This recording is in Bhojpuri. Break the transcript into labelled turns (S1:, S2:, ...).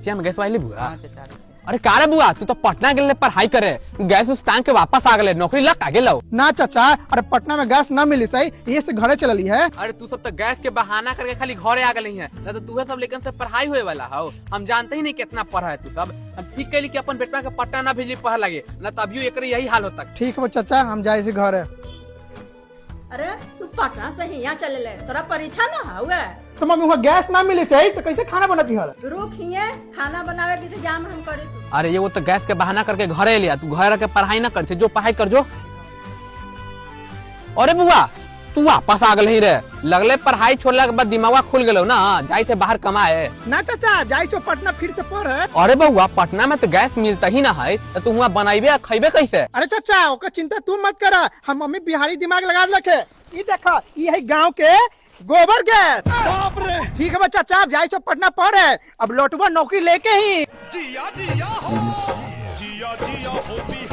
S1: रुपया में गैस वाली बुआ।
S2: हाँ चाचा।
S1: अरे कारे बुआ तू तो पटना गेले पढ़ाई करे, गैस उस टांग के वापस आ गए, नौकरी लग आगे लो।
S3: ना चाचा, अरे पटना में गैस न मिली सही, ये से घरे चलली है।
S1: अरे तू सब तो गैस के बहाना करके खाली घरे आ गई है, ना तो तू सब लेकिन से पढ़ाई होए वाला हो। हम जानते ही नहीं कितना पढ़ा है तू सब। हम ठीक कहली कि अपन बेटवा के पटना ना भेजी पढ़ लगे, ना तभियो एक यही हाल होता।
S3: ठीक है चाचा, हम जाए घर है।
S4: अरे तू पटना से यहाँ चले ले, तोरा परीक्षा न हुआ।
S3: तो मम्मी वहाँ गैस ना मिली सही तो कैसे खाना बनाती है?
S4: रुक हिये, खाना बनावे के इंतजाम हम करे।
S1: अरे ये वो तो गैस के बहाना करके घरे लिया, तू घर के पढ़ाई ना कर, जो पढ़ाई कर जो। अरे बुआ तू वापस आ गई रे, लगले पढ़ाई छोड़ला के बाद दिमाग खुल गलो ना, जाई थे बाहर कमाए।
S3: ना चाचा, जाई छो पटना फिर से पढ़े।
S1: अरे बउआ पटना में तो गैस मिलता ही ना है, तो तू वहाँ बनाइबे खैबे कैसे?
S3: अरे चाचा ओकर चिंता तू मत करा, हम मम्मी बिहारी दिमाग लगा रखे। ये देखा, ये है गांव के गोबर गैस। बाप रे। ठीक है बच्चा, चाप जाई छो पटना पढ़े, अब लौटवा नौकरी लेके ही।
S5: जिया जिया हो, जिया जिया हो।